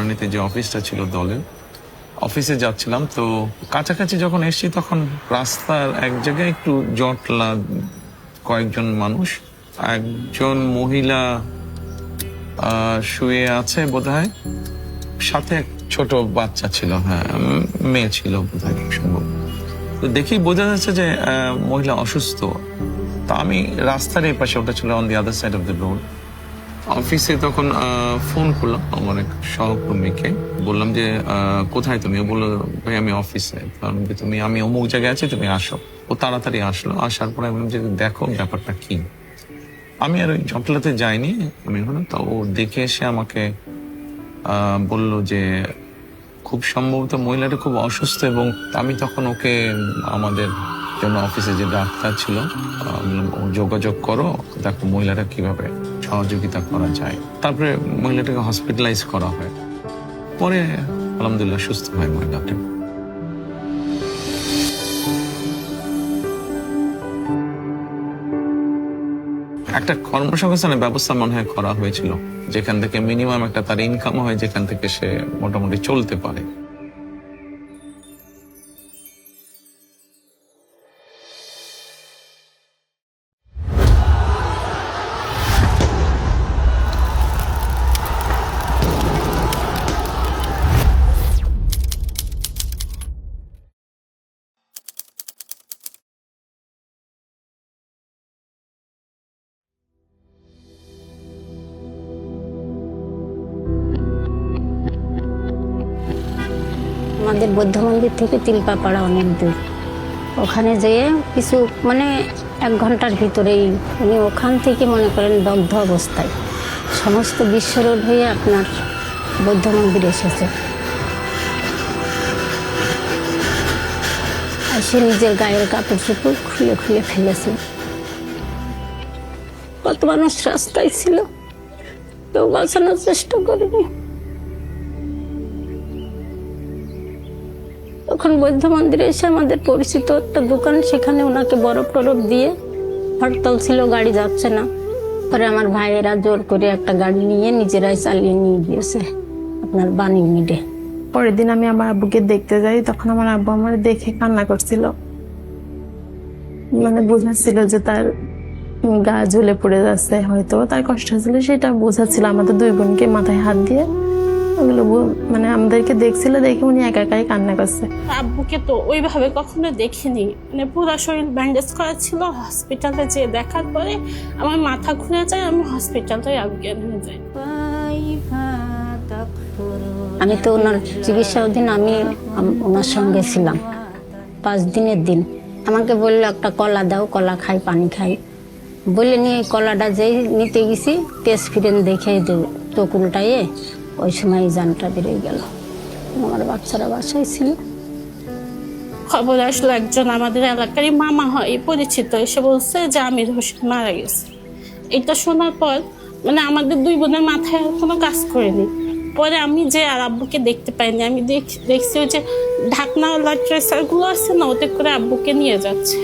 বনানীতে যে অফিসটা ছিল দলের, অফিসে যাচ্ছিলাম। তো কাছাকাছি যখন এসেছি তখন রাস্তার এক জায়গায় একটু জটলা, কয়েকজন মানুষ, একজন মহিলা শুয়ে আছে বোধহয়, সাথে এক ছোট বাচ্চা ছিল, হ্যাঁ মেয়ে ছিল বোধহয় সম্ভব। তো দেখি বোঝা যাচ্ছে যে মহিলা অসুস্থ। তা আমি রাস্তার এই পাশে, ওটা ছিল on the other side of the road, অফিসে তখন ফোন করলাম আমার এক সহকর্মীকে, বললাম যে কোথায় তুমি? ও বললো ভাই আমি অফিসে। তুমি, আমি অমুক জায়গায় আছি, তুমি আসো। ও তাড়াতাড়ি আসলো। আসার পরে আমি বললাম যে দেখো ব্যাপারটা কি। আমি আর ওই জটলাতে যাইনি, আমি ওখানে তো ও দেখে এসে আমাকে বলল যে খুব সম্ভবত মহিলাটা খুব অসুস্থ, এবং আমি তখন ওকে আমাদের জন্য অফিসে যে ডাক্তার ছিল যোগাযোগ করো, দেখো মহিলাটা কিভাবে সহযোগিতা করা যায়। তারপরে মহিলাটাকে হসপিটালাইজ করা হয়, পরে আলহামদুলিল্লাহ সুস্থ হয় মহিলাটা। একটা কর্মসংস্থানের ব্যবস্থা মনে হয় করা হয়েছিল, যেখান থেকে মিনিমাম একটা তার ইনকাম হয়, যেখান থেকে সে মোটামুটি চলতে পারে। আমাদের বৌদ্ধ মন্দির থেকে তিলপাপাড়া অনেক দূর। ওখানে যেয়ে কিছু মানে 1 ঘন্টার ভিতরেই উনি ওখান থেকে মনে করেন দগ্ধ অবস্থায় সমস্ত বিশ্ব রোড হয়ে আপনার বৌদ্ধ মন্দির এসেছে। আর সে নিজের গায়ের কাপড় চোপড় খুলে খুলে ফেলেছে। কত মানুষ রাস্তায় ছিল, কেউ বাঁচানোর চেষ্টা করেনি। তখন বৌদ্ধ মন্দিরে এসে আমাদের পরিচিত একটা দোকান, সেখানে ওনাকে বরফ টরফ দিয়ে, হরতাল ছিল গাড়ি যাচ্ছে না, পরে আমার ভাইয়েরা জোর করে একটা গাড়ি নিয়ে নিজেরাই চালিয়ে নিয়ে গিয়েছে আপনার বাণী মিডে। পরের দিন আমি আমার আব্বুকে দেখতে যাই, তখন আমার আব্বু আমার দেখে কান্না করছিল, মানে বোঝাচ্ছিল যে তার গা ঝুলে পড়ে যাচ্ছে, হয়তো তার কষ্ট হচ্ছিল, সেটা বোঝাচ্ছিল। আমাদের 2 বোনকে মাথায় হাত দিয়ে ওগুলো মানে আমাদেরকে দেখছিল, দেখে উনি একা একাই কান্না করছে। আব্বুকে তো ওইভাবে কখনো দেখিনি, মানে পুরো শরীর ব্যান্ডেজ করা ছিল। হসপিটালে যেয়ে দেখার পরে আমার মাথা ঘুরে যায়, আমি হসপিটালে অজ্ঞান হয়ে যাই। আমি তো ওনার চিকিৎসা অধীন, আমি ওনার সঙ্গে ছিলাম 5 দিনের দিন। আমাকে বললো একটা কলা দাও, কলা খাই, পানি খাই বলে নিয়ে কলাটা যেই নিতে গেছি, তেজ ফিরেন দেখে চোখ উল্টাইয়ে ওই সময় জানটা বেরিয়ে গেল। আমার বাচ্চারা বাসায় ছিল। খবর আসলো, একজন আমাদের এলাকারই মামা হয় পরিচিত, এসে বলছে যে আমির হোসেন মারা গেছে। এটা শোনার পর মানে আমাদের 2 বোনের মাথায় কোনো কাজ করেনি। পরে আমি যে আর আব্বুকে দেখতে পাইনি, আমি দেখছি ওই যে ঢাকনাওয়ালা ট্রেসারগুলো আছে না, ওতে করে আব্বুকে নিয়ে যাচ্ছে।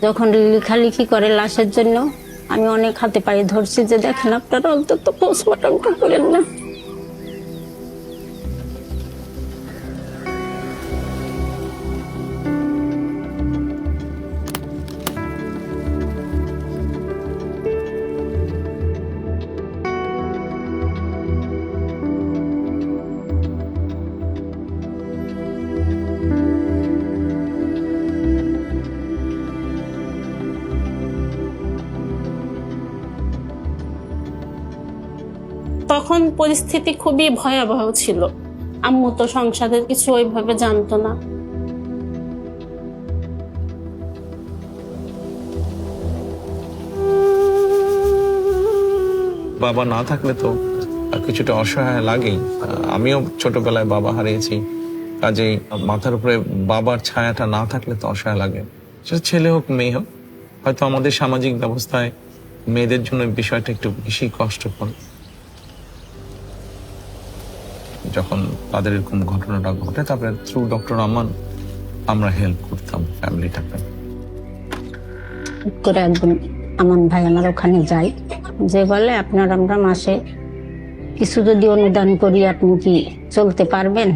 যখন লেখালেখি করে লাশের জন্য, আমি অনেক হাতে পায়ে ধরছি যে দেখেন আপনারা অন্তত পোস্টমর্টমটা করেন না। তখন পরিস্থিতি খুবই ভয়াবহ ছিল। আম্মু তো সংসারের কিছু ওইভাবে জানতো না। বাবা না থাকলে তো কিছুটা অসহায় লাগেই। আমিও ছোটবেলায় বাবা হারিয়েছি, কাজেই মাথার উপরে বাবার ছায়াটা না থাকলে তো অসহায় লাগে। সেটা ছেলে হোক মেয়ে হোক। হয়তো আমাদের সামাজিক ব্যবস্থায় মেয়েদের জন্য বিষয়টা একটু বেশি কষ্টকর। যখন তাদের এরকম ঘটনাটা ঘটে, তারপরে থ্রু ডক্টর আমান আমরা হেল্প করতাম ফ্যামিলিটাকে। করে একদিন আমান ভাই আমার ওখানে যাই, যে বলে আপনার আমরা মাসে কিছু যদি অনুদান করি আপনি কি চলতে পারবেন?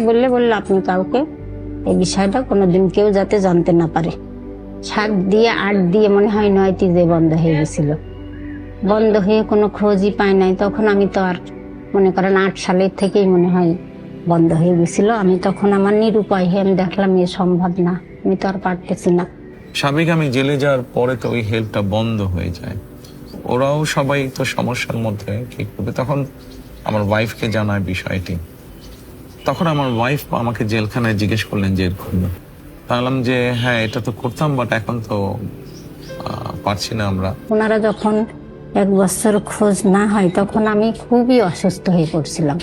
বললে আপনি কাউকে এই বিষয়টা কোনোদিন কেউ যাতে জানতে না পারে। 7 দিয়ে 8 দিয়ে মনে হয় 9টি যে বন্ধ হয়ে গেছিল, বন্ধ হয়ে কোনো খোঁজই পায় নাই। তখন আমি তো আর মনে করেন 8 সালের থেকেই মনে হয় বন্ধ হয়ে গেছিল। আমি তখন আমার নিরুপায় হয়ে আমি দেখলাম এ সম্ভব না, আমি তো আর পারতেছি না। স্বাভাবিক আমি জেলে যাওয়ার পরে তো ওই হেল্পটা বন্ধ হয়ে যায়। ওরাও সবাই তো সমস্যার মধ্যে, কি করবে। তখন আমার ওয়াইফকে জানায় বিষয়টি। তখন আমার ওয়াইফ আমাকে জেলখানায় জিজ্ঞেস করলেন যে এরকম। বললাম যে হ্যাঁ এটা তো করতাম, বাট এখন তো পারছি না আমরা। ওনারা যখন 1 বছর খোঁজ না হয় তখন আমি খুবই অসুস্থ হয়ে পড়ছিলাম,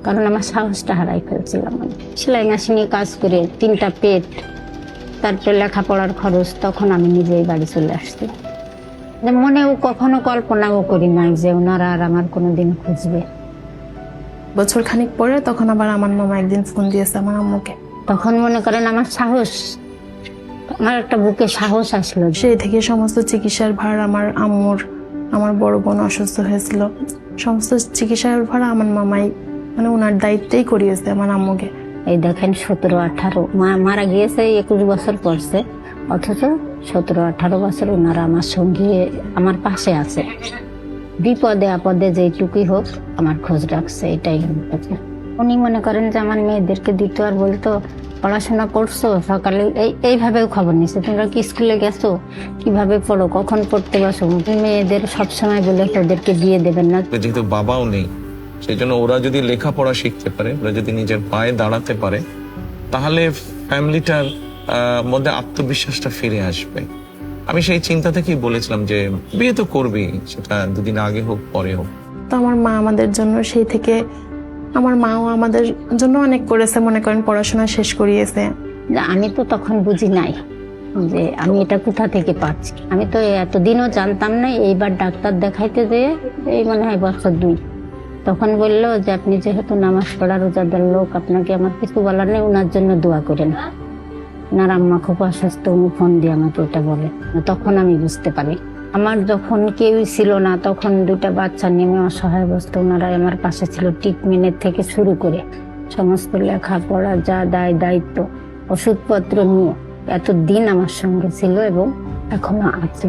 কারণ আমার সাহসটা হারাই ফেলছিলাম। সেলাই মেশিনে কাজ করে 3টা পেট, তারপরে লেখাপড়ার খরচ, তখন আমি নিজেই বাড়ি চলে আসছি। মনেও কখনো কল্পনাও করি নাই যে ওনারা আর আমার কোনোদিন খুঁজবে। বছর খানিক পরে তখন আবার আমার মামা একদিন ফোন দিয়েছে আমার আম্মুকে। তখন মনে করেন আমার সাহস, আমার একটা বুকে সাহস আসলো। সেই থেকে সমস্ত চিকিৎসার ভার আমার আম্মুর, আমার বড় বোন অসুস্থ হয়েছিল, সমস্ত চিকিৎসার ভার আমার মামাই মানে ওনার দায়িত্বেই করিয়েছে আমার আম্মুকে। এই দেখেন 17-18 মারা গিয়েছে 21 বছর পরছে, অথচ 17-18 বছর ওনারা আমার সঙ্গে আমার পাশে আছে। বিপদে আপদে যেটুকুই হোক আমার খোঁজ রাখছে, এটাই। উনি মনে করেন যে আমার মেয়েদেরকে দিত আর বলতো পড়াশোনা করছো, সকালে এইভাবেও খবর নিছে, তোমরা কি স্কুলে গেছো, কিভাবে পড়ো, কখন পড়তে বসো। মেয়েদের সবসময় বলে ওদেরকে দিয়ে দেবেন না। যেহেতু বাবাও নেই, সেই জন্য ওরা যদি লেখাপড়া শিখতে পারে, ওরা যদি নিজের পায়ে দাঁড়াতে পারে, তাহলে ফ্যামিলিটার মধ্যে আত্মবিশ্বাসটা ফিরে আসবে। আমি সেই চিন্তা থেকেই বলেছিলাম যে বিয়ে তো করবি, সেটা 2 দিন আগে হোক পরে হোক। তো আমার মা আমাদের জন্য সেই থেকে, আমার মাও আমাদের জন্য অনেক করেছে, মনে করেন পড়াশোনা শেষ করিয়েছে। আমি তো তখন বুঝি নাই যে আমি এটা কোথা থেকে পাচ্ছি। আমি তো এতদিনও জানতাম না। এইবার ডাক্তার দেখাইতে যেয়ে এই মনে হয় বছর 2, তখন বললো যে আপনি যেহেতু নামাজ পড়া রোজাদার লোক, আপনাকে আমার কিছু বলার নেই, ওনার জন্য দোয়া করেন। ওনার আম্মা খুব অসুস্থ, উনি ফোন দিয়ে আমাকে এটা বলে। তখন আমি বুঝতে পারি। আমার যখন কেউই ছিল না, তখন 2টা বাচ্চা নেমে অসহায় অবস্থা, ওনারা আমার পাশে ছিল। ট্রিটমেন্টের থেকে শুরু করে সমস্ত লেখাপড়া, যা দায় দায়িত্ব, ওষুধপত্র নিয়ে এতদিন আমার সঙ্গে ছিল এবং এখনো আছে।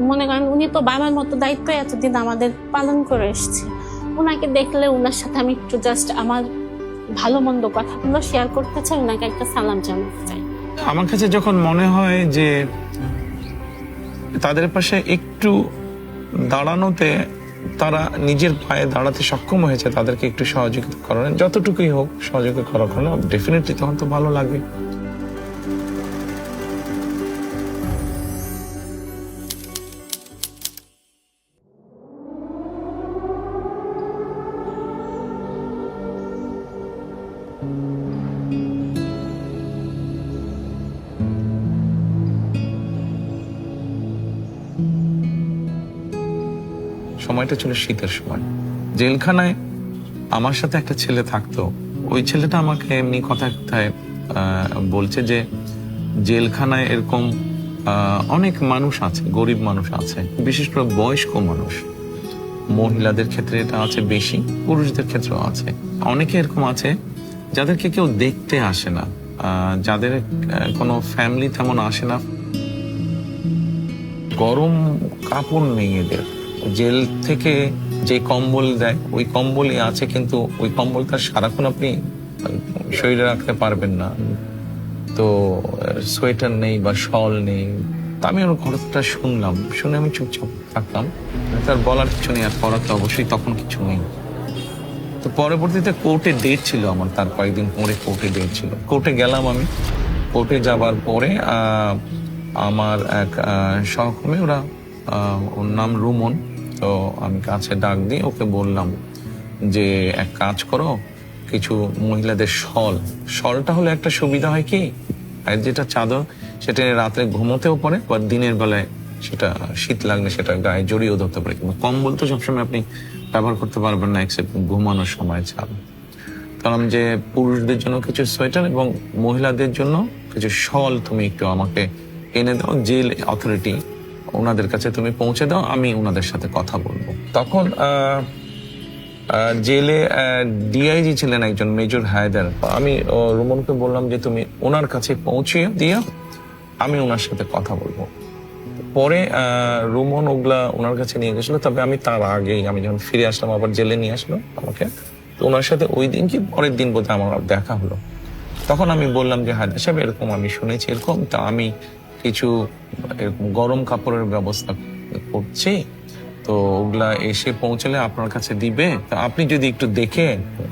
মনে করেন উনি তো বাবার মতো দায়িত্ব এতদিন আমাদের পালন করে এসেছে। ওনাকে দেখলে ওনার সাথে আমি একটু জাস্ট আমার ভালো মন্দ কথাগুলো শেয়ার করতে চাই, ওনাকে একটা সালাম জানাতে চাই। আমার কাছে যখন মনে হয় যে তাদের পাশে একটু দাঁড়ানোতে তারা নিজের পায়ে দাঁড়াতে সক্ষম হয়েছে, তাদেরকে একটু সহযোগিতা করানো, যতটুকুই হোক সহযোগিতা করানো, ডেফিনেটলি তখন তো ভালো লাগবে। সময়টা ছিল শীতের সময়। জেলখানায় আমার সাথে একটা ছেলে থাকতো। ওই ছেলেটা আমাকে এমনি কথায় কথায় বলছে যে জেলখানায় এরকম অনেক মানুষ আছে, গরিব মানুষ আছে, বিশেষ করে বয়স্ক মানুষ। মহিলাদের ক্ষেত্রে এটা আছে বেশি, পুরুষদের ক্ষেত্রেও আছে। অনেকে এরকম আছে যাদেরকে কেউ দেখতে আসে না, যাদের কোনো ফ্যামিলি তেমন আসে না। গরম কাপড় নেই এদের। জেল থেকে যে কম্বল দেয় ওই কম্বলই আছে, কিন্তু ওই কম্বলটা সারাক্ষণ আপনি শরীরে রাখতে পারবেন না। তো সোয়েটার নেই বা শল নেই। তা আমি ওর কথাটা শুনলাম, শুনে আমি চুপচাপ থাকলাম। তার বলার কিছু নেই, আর করার তো অবশ্যই তখন কিছু নেই। তো পরবর্তীতে কোর্টে ডেট ছিল আমার, তার কয়েকদিন পরে কোর্টে ডেট ছিল। কোর্টে গেলাম আমি। কোর্টে যাবার পরে আমার এক সহকর্মী, ওর নাম রুমন, তো আমি কাছে ডাক দিয়ে ওকে বললাম যে এক কাজ করো, কিছু মহিলাদের শলটা হলে একটা সুবিধা হয় কি, আর যেটা চাদর সেটা রাত্রে ঘুমোতেও পারে, বা দিনের বেলায় সেটা শীত লাগলে সেটা গায়ে জড়িয়েও ধরতে পারে। কিন্তু কম্বল তো সবসময় আপনি ব্যবহার করতে পারবেন না, এক্সেপ্ট ঘুমানোর সময় ছাড়া। কারণ যে পুরুষদের জন্য কিছু সোয়েটার এবং মহিলাদের জন্য কিছু শল তুমি একটু আমাকে এনে দাও, জেল অথরিটি ওনাদের কাছে তুমি পৌঁছে দাও, আমি ওনাদের সাথে কথা বলবো। তখন জেলে ডিআইজি ছিলেন একজন মেজর হায়দার। আমি রুমনকে বললাম যে তুমি ওনার কাছে পৌঁছে দিও, আমি ওনার সাথে কথা বলবো। পরে রুমন ওগুলা ওনার কাছে নিয়ে গেছিল, তবে আমি তার আগেই আমি যখন ফিরে আসলাম আবার জেলে নিয়ে আসলো আমাকে, তো ওনার সাথে ওই দিন কি পরের দিন বোধহয় আমার দেখা হলো। তখন আমি বললাম যে হায়দার সাহেব এরকম আমি শুনেছি এরকম, তা আমি কিছু এরকম গরম কাপড়ের ব্যবস্থা করছি, তো ওগুলা এসে পৌঁছলে আপনার কাছে দিবে, তা আপনি যদি একটু দেখে,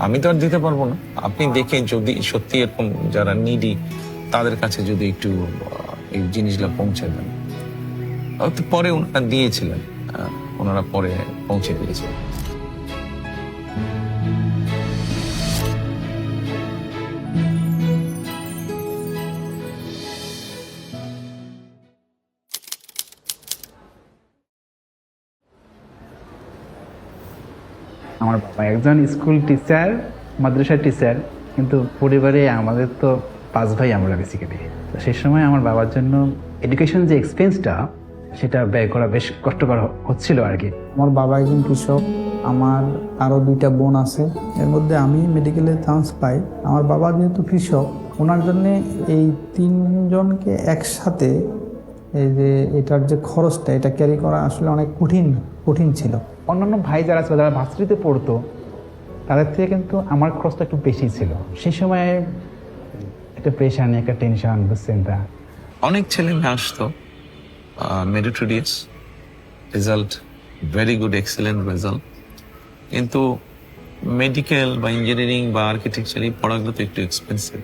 আমি তো আর দিতে পারবো না, আপনি দেখে যদি সত্যি এরকম যারা নিডি তাদের কাছে যদি একটু এই জিনিসগুলো পৌঁছে দেন। তো পরে ওনারা দিয়েছিলেন, ওনারা পরে পৌঁছে দিয়েছিলেন। আমার বাবা একজন স্কুল টিচার, মাদ্রাসার টিচার, কিন্তু পরিবারে আমাদের তো 5 ভাই আমরা বেসিক্যালি। তো সেই সময় আমার বাবার জন্য এডুকেশন যে এক্সপেন্সটা সেটা ব্যয় করা বেশ কষ্টকর হচ্ছিল আর কি। আমার বাবা একজন কৃষক, আমার আরও 2টা বোন আছে, এর মধ্যে আমি মেডিকেলে চান্স পাই। আমার বাবা যেহেতু কৃষক, ওনার জন্য এই 3 জনকে একসাথে এই যে এটার যে খরচটা এটা ক্যারি করা আসলে অনেক কঠিন ছিল। অন্যান্য ভাই যারা ছিল, যারা ভার্সিটিতে পড়তো, তাদের থেকে কিন্তু আমার খরচটা একটু বেশি ছিল। সেই সময় একটা প্রেশার নিয়ে একটা টেনশন, বুঝছেন তা। অনেক ছেলে মেয়ে আসতো, meritorious result, very good excellent result, কিন্তু মেডিকেল বা ইঞ্জিনিয়ারিং বা আর্কিটেকচার এই পড়াগুলো তো একটু এক্সপেন্সিভ,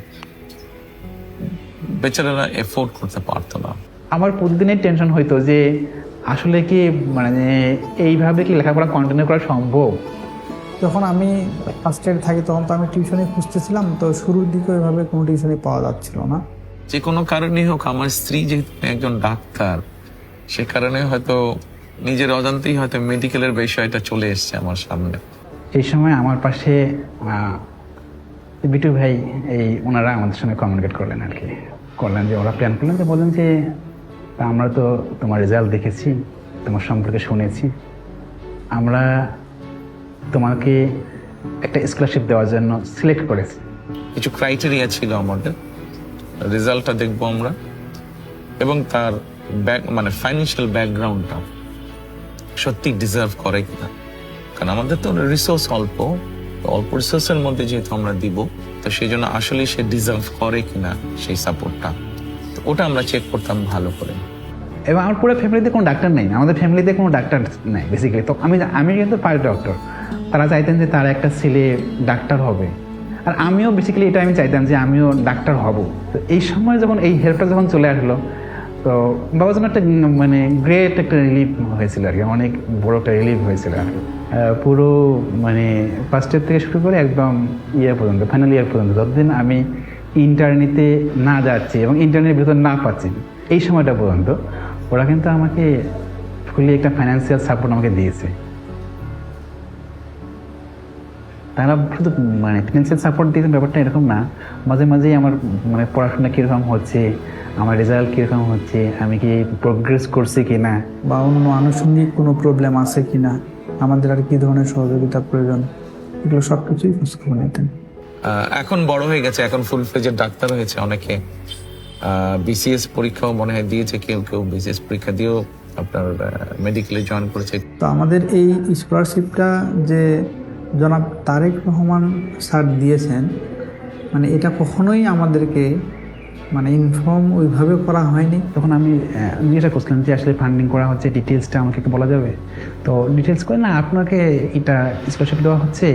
বেচারারা এফোর্ড করতে পারতো না। আমার প্রতিদিনের টেনশন হইতো যে আসলে কি মানে এইভাবে কি লেখাপড়া কন্টিনিউ করা সম্ভব। যখন আমি ফার্স্ট ইয়ারে থাকি তখন তো আমি টিউশনি খুঁজতেছিলাম, তো শুরুর দিকে ওইভাবে কোনো টিউশনি পাওয়া যাচ্ছিল না। যে কোনো কারণেই হোক, আমার স্ত্রী যেহেতু একজন ডাক্তার, সে কারণে হয়তো নিজের অজান্তেই হয়তো মেডিকেলের বিষয়টা চলে এসছে আমার সামনে। সেই সময় আমার পাশে বিটু ভাই ওনারা আমাদের সঙ্গে কমিউনিকেট করলেন আর কি, করলেন যে ওরা প্ল্যান করলেন, যে বললেন যে আমরা তো তোমার রেজাল্ট দেখেছি, তোমার সম্পর্কে শুনেছি, আমরা তোমাকে একটা স্কলারশিপ দেওয়ার জন্য সিলেক্ট করেছি। কিছু ক্রাইটেরিয়া ছিল আমাদের, রেজাল্টটা দেখবো আমরা, এবং তার মানে ফাইন্যান্সিয়াল ব্যাকগ্রাউন্ডটা সত্যি ডিজার্ভ করে কিনা, কারণ আমাদের তো রিসোর্স অল্প রিসোর্সের মধ্যে যেহেতু আমরা দিব, তো সেই জন্য আসলে সে ডিজার্ভ করে কিনা সেই সাপোর্টটা, তো ওটা আমরা চেক করতাম ভালো করে। এবং আমার পুরো ফ্যামিলিতে কোনো ডাক্তার নেই, আমাদের ফ্যামিলিতে কোনো ডাক্তার নেই বেসিক্যালি। তো আমি কিন্তু পার্ট ডক্টর, তারা চাইতেন যে তার একটা ছেলে ডাক্তার হবে, আর আমিও বেসিক্যালি এটা আমি চাইতাম যে আমিও ডাক্তার হব। তো এই সময় যখন এই হেল্পটা যখন চলে আসলো, তো বাবার জন্য একটা মানে গ্রেট একটা রিলিফ হয়েছিল আর কি, অনেক বড় একটা রিলিফ হয়েছিল আর কি। পুরো মানে ফার্স্ট ইয়ার থেকে শুরু করে একদম ইয়ার পর্যন্ত, ফাইনাল ইয়ার পর্যন্ত, যতদিন আমি ইন্টার্নিতে না যাচ্ছি এবং ইন্টার্নের ভিতর না পাচ্ছি, এই সময়টা পর্যন্ত ওরা কিন্তু আমাকে ফুলি একটা ফাইন্যান্সিয়াল সাপোর্ট আমাকে দিয়েছে। তারা শুধু মানে ফিনান্সিয়াল সাপোর্ট দিয়েছেন ব্যাপারটা এরকম না, মাঝে মাঝেই আমার মানে পড়াশোনা কীরকম হচ্ছে, আমার রেজাল্ট কীরকম হচ্ছে, আমি কি প্রোগ্রেস করছি কি না, বা অন্য আনুষঙ্গিক কোনো প্রবলেম আছে কি না, আমাদের আর কি ধরনের সহযোগিতা প্রয়োজন, এগুলো সব কিছুই খোঁজখবর নিতেন। এখন বড় হয়ে গেছে, এখন ফুল ফ্লেজের ডাক্তার হয়েছে অনেকে, বিসিএস পরীক্ষাও মনে হয় দিয়েছে, কেউ বিসিএস পরীক্ষা দিয়েও আপনার মেডিকেলে জয়েন করেছে। তো আমাদের এই স্কলারশিপটা যে জনাব তারেক রহমান স্যার দিয়েছেন, মানে এটা কখনোই আমাদেরকে মানে ইনফর্ম ওইভাবে করা হয়নি। তখন আমি জিজ্ঞাসা করছিলাম যে আসলে ফান্ডিং করা হচ্ছে, ডিটেলসটা আমাকে একটু বলা যাবে? তো ডিটেলস করে না, আপনাকে এটা স্কলারশিপ দেওয়া হচ্ছে,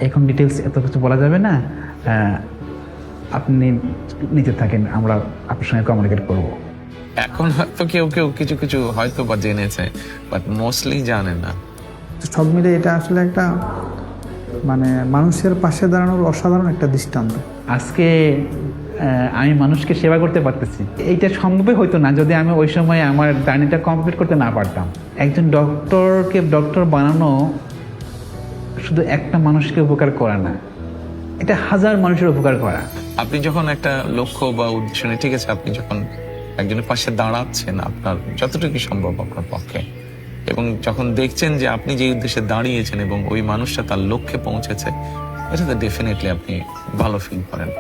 এখন ডিটেলস এত কিছু বলা যাবে না, আপনি নিতে থাকেন, আমরা আপনার সঙ্গে কমিউনিকেট করব। এখন হয়তো কেউ কিছু হয়তো বা জেনেছে, বাট মোস্টলি জানে না। সব মিলে এটা আসলে একটা মানে মানুষের পাশে দাঁড়ানোর অসাধারণ একটা দৃষ্টান্ত। আজকে আমি মানুষকে সেবা করতে পারতেছি, এইটা সম্ভবই হইতো না যদি আমি ওই সময় আমার জার্নিটা কমপ্লিট করতে না পারতাম। একজন ডক্টরকে ডক্টর বানানো শুধু একটা মানুষকে উপকার করা না, এটা হাজার মানুষের উপকার করা। আপনি যখন একটা লক্ষ্য বা উদ্দেশ্য নিয়ে, ঠিক আছে, আপনি যখন একজনের পাশে দাঁড়াচ্ছেন আপনার যতটুকু সম্ভব আপনার পক্ষে, এবং যখন দেখছেন যে আপনি যে উদ্দেশ্যে দাঁড়িয়েছেন এবং ওই মানুষটা তার লক্ষ্যে পৌঁছেছে, এটাতে ডেফিনেটলি আপনি ভালো ফিল করেন।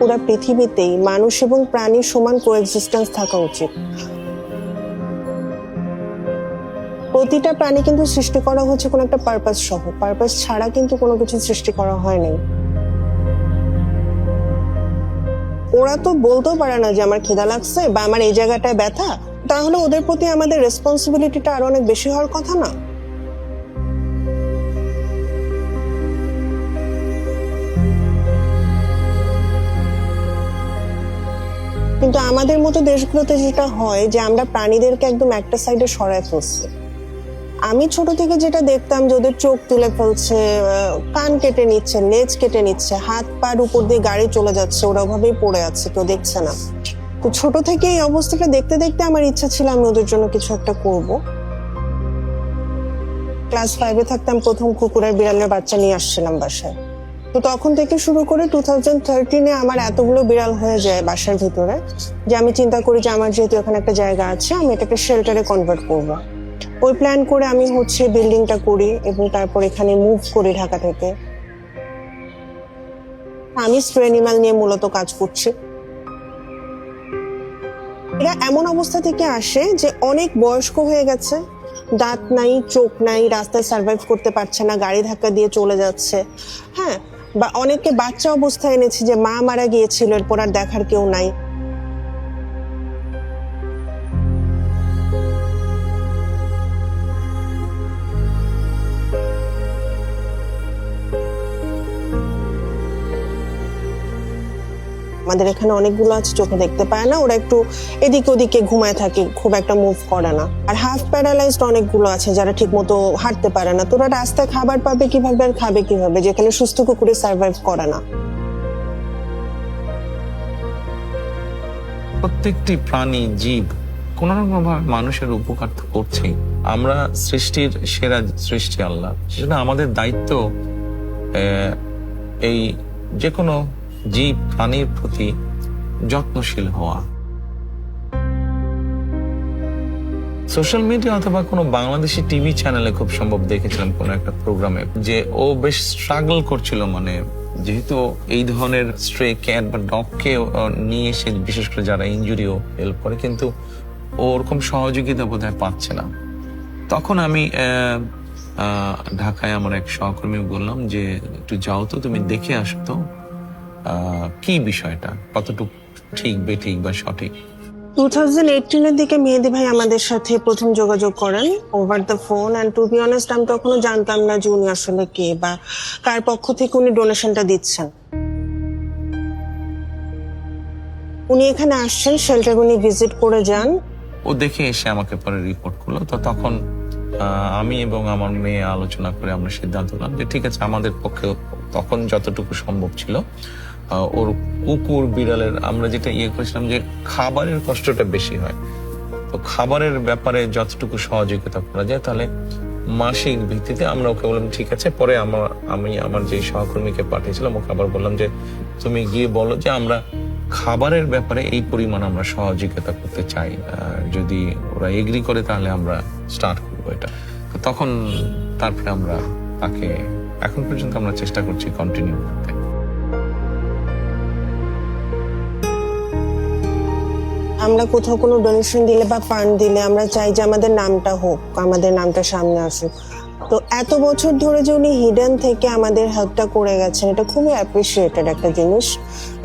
পুরা পৃথিবীতেই মানুষ এবং প্রাণীর সমান কোএক্সিস্টেন্স থাকা উচিত। প্রতিটা প্রাণী কিন্তু সৃষ্টি করা হচ্ছে কোনো একটা পারপাস সহ, পারপাস ছাড়া কিন্তু কোনো কিছু সৃষ্টি করা হয় নাই। ওরা তো বলতেও পারে না যে আমার খিদা লাগছে বা আমার এই জায়গাটায় ব্যথা, তাহলে ওদের প্রতি আমাদের রেসপন্সিবিলিটিটা আরো অনেক বেশি হওয়ার কথা না? কিন্তু আমাদের মতো দেশগুলোতে যেটা হয় যে আমরা প্রাণীদেরকে একদম একটা সাইডে সরায় ফেলছি। আমি ছোট থেকে যেটা দেখতাম যে ওদের চোখ তুলে ফেলছে, কান কেটে নিচ্ছে, লেজ কেটে নিচ্ছে, হাত পার উপর দিয়ে গাড়ি চলে যাচ্ছে, ওরা ওভাবেই পড়ে আছে, কেউ দেখছে না। তো ছোট থেকে এই অবস্থাটা দেখতে দেখতে আমার ইচ্ছা ছিল আমি ওদের জন্য কিছু একটা করব। ক্লাস 5-এ থাকতাম, প্রথম কুকুরের বিড়ালের বাচ্চা নিয়ে আসছিলাম বাসায়। তো তখন থেকে শুরু করে 2013-এ আমার এতগুলো বিড়াল হয়ে যায় বাসার ভিতরে যে আমি চিন্তা করি যে আমার যেহেতু এখানে একটা জায়গা আছে, আমি এটাকে শেল্টারে কনভার্ট করব। ওই প্ল্যান করে আমি বিল্ডিংটা করি এবং তারপর এখানে মুভ করি ঢাকা থেকে। আমি স্ট্রে অ্যানিমাল নিয়ে মূলত কাজ করছি। এরা এমন অবস্থা থেকে আসে যে অনেক বয়স্ক হয়ে গেছে, দাঁত নাই, চোখ নাই, রাস্তায় সার্ভাইভ করতে পারছে না, গাড়ি ধাক্কা দিয়ে চলে যাচ্ছে। হ্যাঁ, বা অনেকে বাচ্চা অবস্থায় এনেছে যে মা মারা গিয়েছিল, এরপর আর দেখার কেউ নাই। আমাদের এখানে অনেকগুলো আছে চোখে দেখতে পায় না, ওরা একটু এদিকে ওদিকে ঘুমায় থাকে, খুব একটা মুভ করে না। আর হাফ প্যারালাইজড অনেকগুলো আছে যারা ঠিক মতো হাঁটতে পারে না। তোরা রাস্তায় খাবার পাবে কিভাবে আর খাবে কিভাবে, যেখানে সুস্থ কুকুরে সার্ভাইভ করে না। প্রত্যেকটি প্রাণী, জীব কোন না কোনো ভাবে মানুষের উপকার তো করছেই। আমরা সৃষ্টির সেরা সৃষ্টি আল্লাহ, সেটা আমাদের দায়িত্ব এই যে কোনো জীব প্রাণীর প্রতি যত্নশীল হওয়া। সোশ্যাল মিডিয়া অথবা কোনো বাংলাদেশি টিভি চ্যানেলে খুব সম্ভব দেখেছিলাম কোনো একটা প্রোগ্রামে যে ও বেশ স্ট্রাগল করছিল, মানে যেহেতু এই ধরনের স্ট্রে ক্যাট বা ডগকে নিয়ে এসে বিশেষ করে যারা ইনজুরিও হেল্প করে, কিন্তু ওরকম সহযোগিতা বোধহয় পাচ্ছে না। তখন আমি ঢাকায় আমার এক সহকর্মী বললাম যে একটু যাও তো, তুমি দেখে আসো তো কি বিষয়টা কতটুকু ঠিক বেঠিক বা সঠিক। 2018-এর দিকে মেহেদি ভাই আমাদের সাথে প্রথম যোগাযোগ করেন over the phone. And to be honest, আমি তখনও জানতাম না যে উনি আসলে কে বা কার পক্ষ থেকে উনি ডোনেশনটা দিচ্ছেন। উনি এখানে আসছেন, শেল্টার উনি ভিজিট করে যান। ও দেখে এসে আমাকে পরে রিপোর্ট করলো। তো তখন আমি এবং আমার মেয়ে আলোচনা করে আমরা সিদ্ধান্ত নিলাম যে ঠিক আছে, আমাদের পক্ষে তখন যতটুকু সম্ভব ছিল ওর কুকুর বিড়ালের আমরা যেটা করেছিলাম যে খাবারের কষ্টটা বেশি হয়, তো খাবারের ব্যাপারে যতটুকু সহযোগিতা করা যায় তাহলে মাসিক ভিত্তিতে আমরা ওকে বললাম ঠিক আছে। পরে আমি আমার যে সহকর্মীকে পাঠিয়েছিলাম ওকে আবার বললাম যে তুমি গিয়ে বলো যে আমরা খাবারের ব্যাপারে এই পরিমাণ আমরা সহযোগিতা করতে চাই, যদি ওরা এগ্রি করে তাহলে আমরা স্টার্ট করবো এটা। তো তখন তারপরে আমরা তাকে এখন পর্যন্ত আমরা চেষ্টা করছি কন্টিনিউ করতে। আমরা কোথাও কোনো ডোনেশন দিলে বা ফান্ড দিলে আমরা চাই যে আমাদের নামটা হোক, আমাদের নামটা সামনে আসুক। তো এত বছর ধরে যে উনি হিডেন থেকে আমাদের হেল্পটা করে গেছেন, এটা খুবই অ্যাপ্রিসিয়েটেড একটা জিনিস।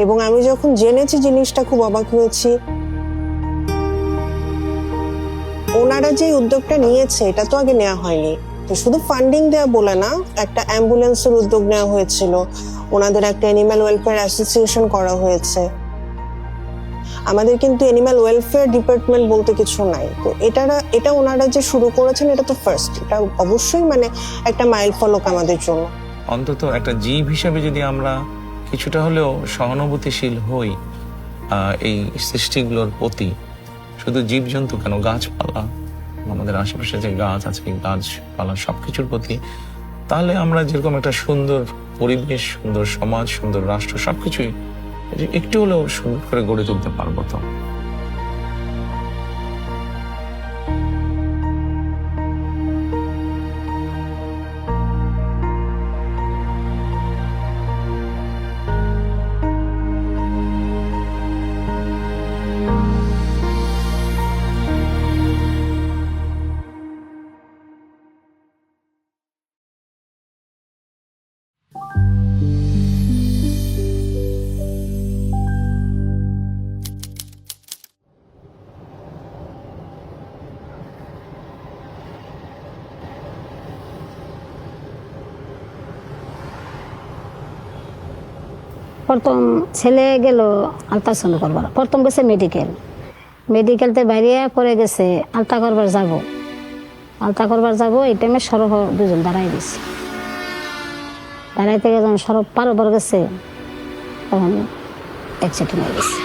এবং আমি যখন জেনেছি জিনিসটা খুব অবাক হয়েছি। ওনারা যে উদ্যোগটা নিয়েছে এটা তো আগে নেওয়া হয়নি। তো শুধু ফান্ডিং দেওয়া বলে না, একটা অ্যাম্বুলেন্সের উদ্যোগ নেওয়া হয়েছিল, ওনাদের একটা অ্যানিম্যাল ওয়েলফেয়ার অ্যাসোসিয়েশন করা হয়েছে। আমাদের কিন্তু অ্যানিম্যাল ওয়েলফেয়ার ডিপার্টমেন্ট বলতে কিছু নাই। তো এটা ওনারা যে শুরু করেছেন এটা তো ফার্স্ট, এটা অবশ্যই মানে একটা মাইল ফলক আমাদের জন্য। অন্তত একটা জীব হিসেবে যদি আমরা কিছুটা হলেও সহানুভূতিশীল হই এই সৃষ্টিগুলোর প্রতি, শুধু জীবজন্তু কেন, গাছপালা, আমাদের আশেপাশে যে গাছ আছে, গাছপালা সবকিছুর প্রতি, তাহলে আমরা যেরকম একটা সুন্দর পরিবেশ, সুন্দর সমাজ, সুন্দর রাষ্ট্র সবকিছুই একটু হলেও সুন্দর করে গড়ে তুলতে পারবো। তো প্রথম ছেলে গেল আলট্রাসাউন্ড করবার, প্রথম গেছে মেডিকেলতে বাইরে পরে গেছে আলতা করবার যাব। এই টাইমে সরহ দুজন দাঁড়াই দিছে, দাঁড়াইতে যখন সরব পার ওপর গেছে তখন অ্যাক্সিডেন্ট হয়ে গেছে।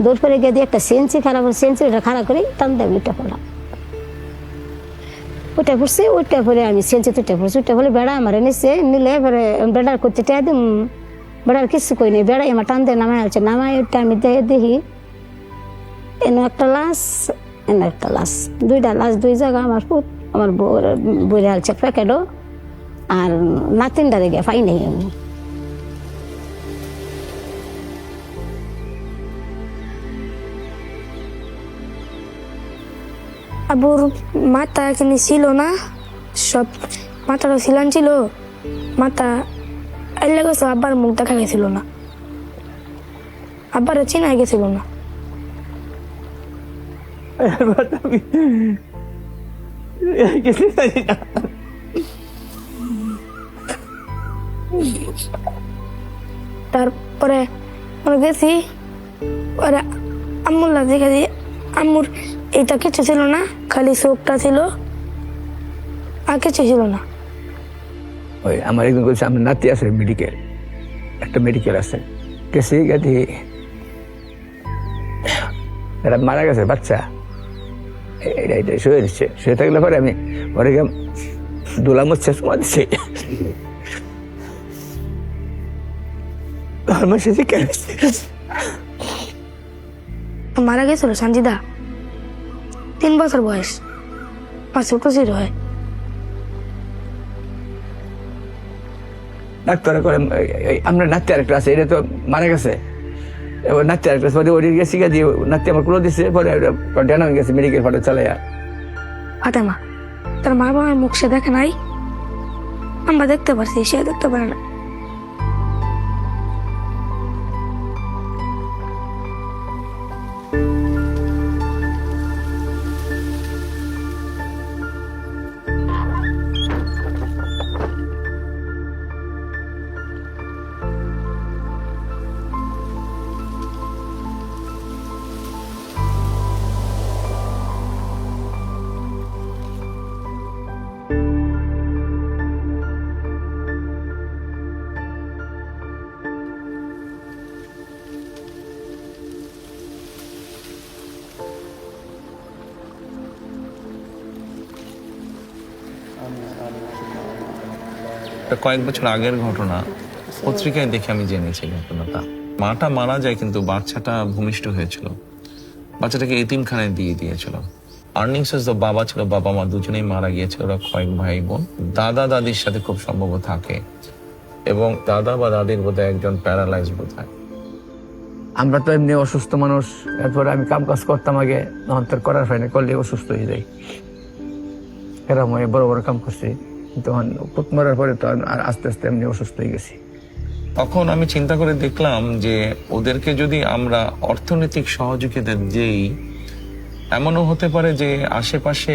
দৌড় করে গিয়ে একটা সিএনসি খারাপ, সিএনসিটা খারাপ করে টান দেয় উঠে পড়লাম। উঠে পরে আমি সিএনসি উঠে পড়ে বেড়া আমার নিলে পরে বেড়ার করতে দিম, বেড়ার কিছু কই নেই, বেড়াই আমার টান দিয়ে নামাই আছে, নামাই উঠে আমি দেখি এনে একটা লাশ, দুইটা লাশ, দুই জায়গা আমার আমার বইরে আছে প্যাকেটও, আর নাতিন ডারে গিয়ে পাই নেই আমি। আবুর মাথা এখানে ছিল না, সব মাথাটা ছিলান ছিল, মাথা এলে গেছে, আব্বার মুখ দেখা গেছিল না, আব্বার চিনা গেছিল না। তারপরে গেছি, ওরা আম্মুল্লা দেখে দিয়ে, আম্মুর এটা কিছু ছিল না, খালি চোখটা ছিল, আর কিছু ছিল না। ওই আমার একজন বলছে আমার নাতি আছে একটা মেডিকেল আছে, গেছি গাড়ি এটা মারা গেছে বাচ্চা, এটা শুয়ে দিচ্ছে, শুয়ে থাকলে পরে আমি ওরে দোলা মুচ্ছে সময় দিচ্ছি, মারা গেছিল সঞ্জিদা, 3 বছর বয়স, 5 ছোট ছিল হয়। ডাক্তার করে আমরা নাতি আরেকটা আছে, এটা তো মারা গেছে, এবার নাতি আরেকটা আছে, ওদের গেছি দিয়ে নাতি আমার কুলো দিচ্ছে, পরে ডানা হয়ে গেছে মেডিকেল ফটো চালাইয়া। ফাতেমা তার মা বাবার মুখ সে দেখে নাই, আমরা দেখতে পারছি, সে দেখতে পারে না। কয়েক বছর আগের ঘটনা, পত্রিকায় দেখে আমি জেনেছি ঘটনাটা। মাটা মারা যায় কিন্তু বাচ্চাটা ভূমিষ্ঠ হয়েছিল, বাচ্চাটাকে এতিমখানায় দিয়ে দিয়েছিল। আর্নিং সোর্স বাবা ছিল, বাবা মা দুজনেই মারা গিয়েছিল, ওরা কয়েক ভাই বোন। দাদা দাদির সাথে খুব সম্ভব থাকে, এবং দাদা বা দাদির বোধহয় একজন প্যারালাইজ বোধহয়। আমরা তো এমনি অসুস্থ মানুষ, এরপরে আমি কাম কাজ করতাম আগে, তখন করার ফাইনে করলে অসুস্থ হয়ে যাই, এরকম বড় বড় কাম করছি, তখন পুত মরার পরে তো আর আস্তে আস্তে এমনি অসুস্থ হয়ে গেছি। তখন আমি চিন্তা করে দেখলাম যে ওদেরকে যদি আমরা অর্থনৈতিক সহযোগিতা দেই, এমনও হতে পারে যে আশেপাশে